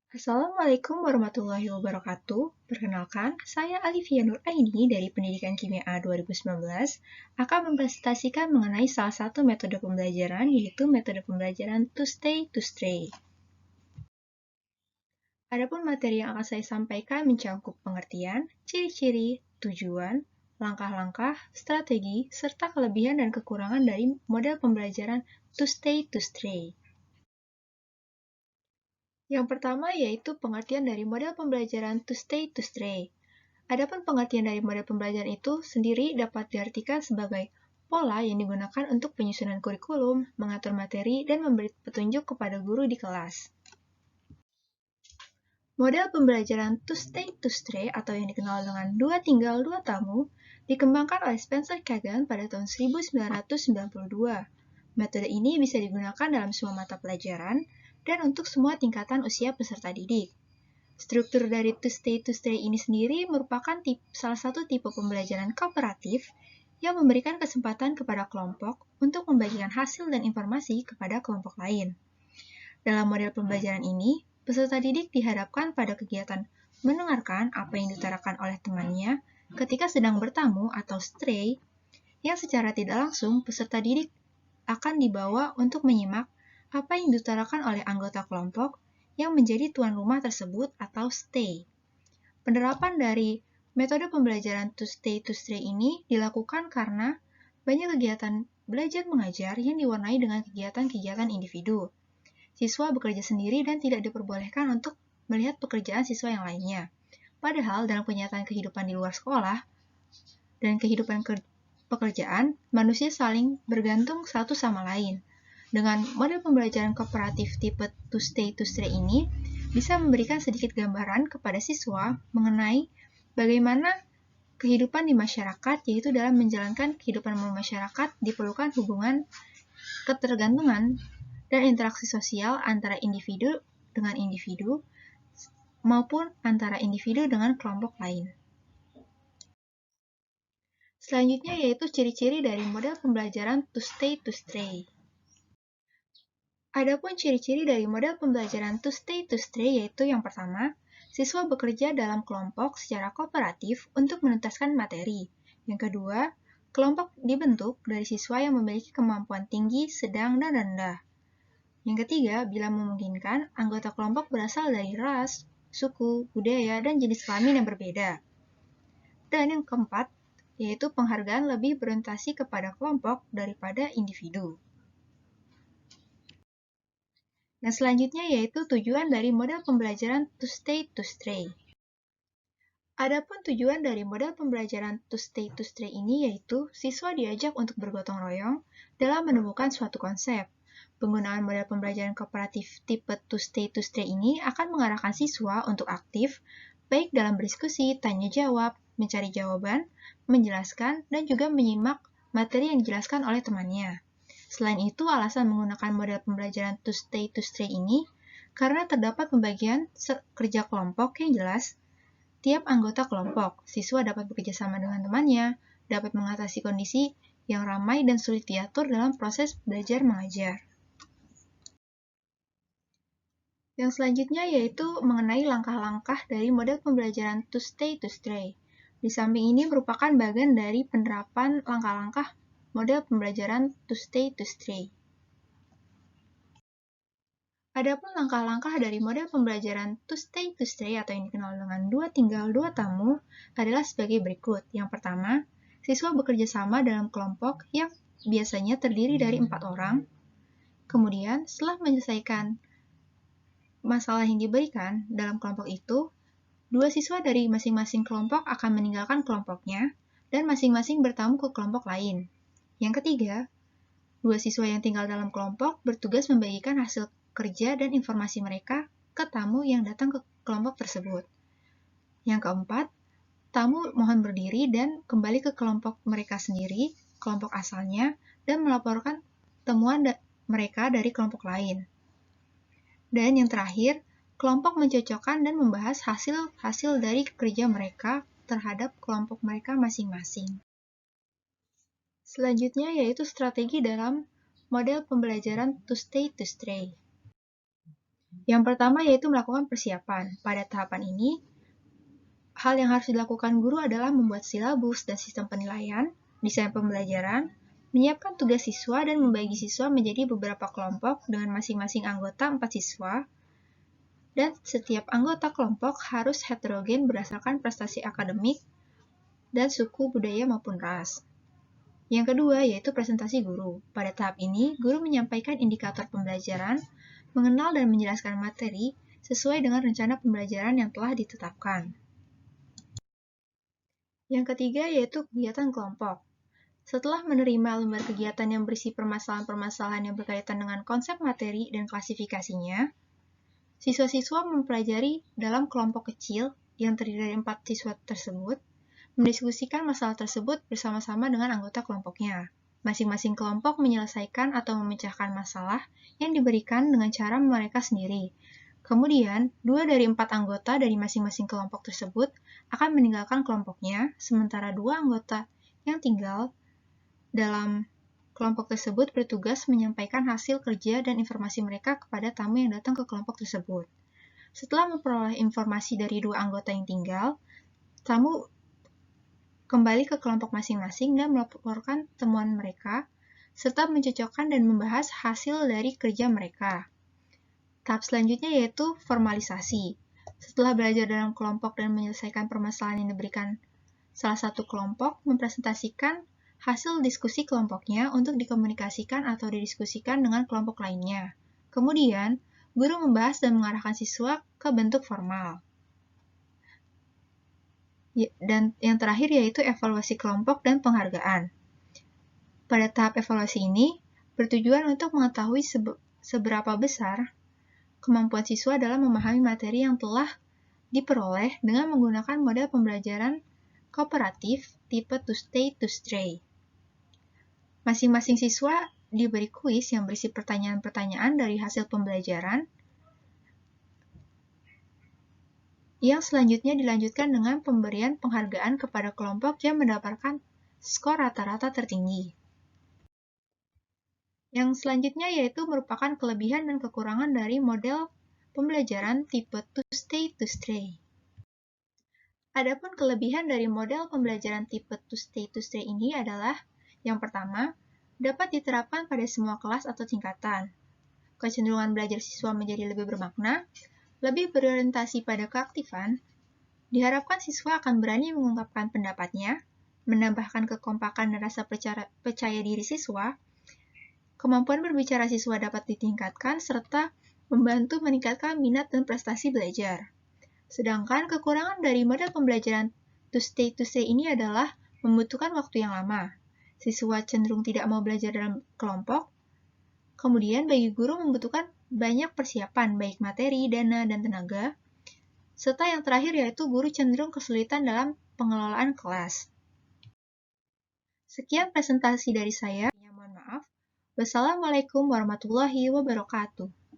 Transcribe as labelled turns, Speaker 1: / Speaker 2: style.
Speaker 1: Assalamualaikum warahmatullahi wabarakatuh. Perkenalkan, saya Alivia Nuraini dari Pendidikan Kimia A 2019 akan mempresentasikan mengenai salah satu metode pembelajaran, yaitu metode pembelajaran to stay to stray. Adapun materi yang akan saya sampaikan mencakup pengertian, ciri-ciri, tujuan, langkah-langkah, strategi, serta kelebihan dan kekurangan dari model pembelajaran to stay to stray. Yang pertama yaitu pengertian dari model pembelajaran to stay to stray. Adapun pengertian dari model pembelajaran itu sendiri dapat diartikan sebagai pola yang digunakan untuk penyusunan kurikulum, mengatur materi, dan memberi petunjuk kepada guru di kelas. Model pembelajaran to stray atau yang dikenal dengan dua tinggal dua tamu dikembangkan oleh Spencer Kagan pada tahun 1992. Metode ini bisa digunakan dalam semua mata pelajaran dan untuk semua tingkatan usia peserta didik. Struktur dari to stay ini sendiri merupakan salah satu tipe pembelajaran kooperatif yang memberikan kesempatan kepada kelompok untuk membagikan hasil dan informasi kepada kelompok lain. Dalam model pembelajaran ini, peserta didik dihadapkan pada kegiatan mendengarkan apa yang diutarakan oleh temannya ketika sedang bertamu atau stray, yang secara tidak langsung peserta didik akan dibawa untuk menyimak apa yang diutarakan oleh anggota kelompok yang menjadi tuan rumah tersebut atau stay. Penerapan dari metode pembelajaran to stay ini dilakukan karena banyak kegiatan belajar mengajar yang diwarnai dengan kegiatan-kegiatan individu. Siswa bekerja sendiri dan tidak diperbolehkan untuk melihat pekerjaan siswa yang lainnya. Padahal dalam kenyataan kehidupan di luar sekolah dan kehidupan pekerjaan, manusia saling bergantung satu sama lain. Dengan model pembelajaran kooperatif tipe to stay ini bisa memberikan sedikit gambaran kepada siswa mengenai bagaimana kehidupan di masyarakat, yaitu dalam menjalankan kehidupan masyarakat diperlukan hubungan ketergantungan dan interaksi sosial antara individu dengan individu maupun antara individu dengan kelompok lain. Selanjutnya yaitu ciri-ciri dari model pembelajaran to stray. Adapun ciri-ciri dari model pembelajaran to stray yaitu yang pertama, siswa bekerja dalam kelompok secara kooperatif untuk menuntaskan materi. Yang kedua, kelompok dibentuk dari siswa yang memiliki kemampuan tinggi, sedang, dan rendah. Yang ketiga, bila memungkinkan, anggota kelompok berasal dari ras, suku, budaya, dan jenis kelamin yang berbeda. Dan yang keempat, yaitu penghargaan lebih berorientasi kepada kelompok daripada individu. Nah, selanjutnya yaitu tujuan dari model pembelajaran to stray. Adapun tujuan dari model pembelajaran to stray ini yaitu siswa diajak untuk bergotong royong dalam menemukan suatu konsep. Penggunaan model pembelajaran kooperatif tipe to stray ini akan mengarahkan siswa untuk aktif, baik dalam berdiskusi, tanya jawab, mencari jawaban, menjelaskan, dan juga menyimak materi yang dijelaskan oleh temannya. Selain itu, alasan menggunakan model pembelajaran to stray ini karena terdapat pembagian kerja kelompok yang jelas. Tiap anggota kelompok, siswa dapat bekerja sama dengan temannya, dapat mengatasi kondisi yang ramai dan sulit diatur dalam proses belajar mengajar. Yang selanjutnya yaitu mengenai langkah-langkah dari model pembelajaran to stray. Di samping ini merupakan bagian dari penerapan langkah-langkah model pembelajaran to stray. Adapun langkah-langkah dari model pembelajaran to stay atau yang dikenal dengan dua tinggal dua tamu adalah sebagai berikut. Yang pertama, siswa bekerja sama dalam kelompok yang biasanya terdiri dari 4 orang. Kemudian, setelah menyelesaikan masalah yang diberikan dalam kelompok itu, 2 siswa dari masing-masing kelompok akan meninggalkan kelompoknya dan masing-masing bertamu ke kelompok lain. Yang ketiga, 2 siswa yang tinggal dalam kelompok bertugas membagikan hasil kerja dan informasi mereka ke tamu yang datang ke kelompok tersebut. Yang keempat, tamu mohon berdiri dan kembali ke kelompok mereka sendiri, kelompok asalnya, dan melaporkan temuan mereka dari kelompok lain. Dan yang terakhir, kelompok mencocokkan dan membahas hasil dari kerja mereka terhadap kelompok mereka masing-masing. Selanjutnya yaitu strategi dalam model pembelajaran to stray. Yang pertama yaitu melakukan persiapan. Pada tahapan ini, hal yang harus dilakukan guru adalah membuat silabus dan sistem penilaian, desain pembelajaran, menyiapkan tugas siswa dan membagi siswa menjadi beberapa kelompok dengan masing-masing anggota 4 siswa, dan setiap anggota kelompok harus heterogen berdasarkan prestasi akademik dan suku, budaya, maupun ras. Yang kedua yaitu presentasi guru. Pada tahap ini, guru menyampaikan indikator pembelajaran, mengenal dan menjelaskan materi sesuai dengan rencana pembelajaran yang telah ditetapkan. Yang ketiga yaitu kegiatan kelompok. Setelah menerima lembar kegiatan yang berisi permasalahan-permasalahan yang berkaitan dengan konsep materi dan klasifikasinya, siswa-siswa mempelajari dalam kelompok kecil yang terdiri dari 4 siswa tersebut, mendiskusikan masalah tersebut bersama-sama dengan anggota kelompoknya. Masing-masing kelompok menyelesaikan atau memecahkan masalah yang diberikan dengan cara mereka sendiri. Kemudian, 2 dari 4 anggota dari masing-masing kelompok tersebut akan meninggalkan kelompoknya, sementara 2 anggota yang tinggal dalam kelompok tersebut bertugas menyampaikan hasil kerja dan informasi mereka kepada tamu yang datang ke kelompok tersebut. Setelah memperoleh informasi dari 2 anggota yang tinggal, tamu kembali ke kelompok masing-masing dan melaporkan temuan mereka, serta mencocokkan dan membahas hasil dari kerja mereka. Tahap selanjutnya yaitu formalisasi. Setelah belajar dalam kelompok dan menyelesaikan permasalahan yang diberikan salah satu kelompok, mempresentasikan hasil diskusi kelompoknya untuk dikomunikasikan atau didiskusikan dengan kelompok lainnya. Kemudian, guru membahas dan mengarahkan siswa ke bentuk formal. Dan yang terakhir yaitu evaluasi kelompok dan penghargaan. Pada tahap evaluasi ini, bertujuan untuk mengetahui seberapa besar kemampuan siswa dalam memahami materi yang telah diperoleh dengan menggunakan model pembelajaran kooperatif tipe to stay to stray. Masing-masing siswa diberi kuis yang berisi pertanyaan-pertanyaan dari hasil pembelajaran yang selanjutnya dilanjutkan dengan pemberian penghargaan kepada kelompok yang mendapatkan skor rata-rata tertinggi. Yang selanjutnya yaitu merupakan kelebihan dan kekurangan dari model pembelajaran tipe to stay to stray. Adapun kelebihan dari model pembelajaran tipe to stay ini adalah yang pertama, dapat diterapkan pada semua kelas atau tingkatan. Kecenderungan belajar siswa menjadi lebih bermakna, lebih berorientasi pada keaktifan. Diharapkan siswa akan berani mengungkapkan pendapatnya, menambahkan kekompakan dan rasa percaya diri siswa. Kemampuan berbicara siswa dapat ditingkatkan, serta membantu meningkatkan minat dan prestasi belajar. Sedangkan kekurangan dari model pembelajaran to stay ini adalah membutuhkan waktu yang lama. Siswa cenderung tidak mau belajar dalam kelompok. Kemudian bagi guru membutuhkan banyak persiapan, baik materi, dana, dan tenaga. Serta yang terakhir yaitu guru cenderung kesulitan dalam pengelolaan kelas. Sekian presentasi dari saya. Mohon maaf. Wassalamualaikum warahmatullahi wabarakatuh.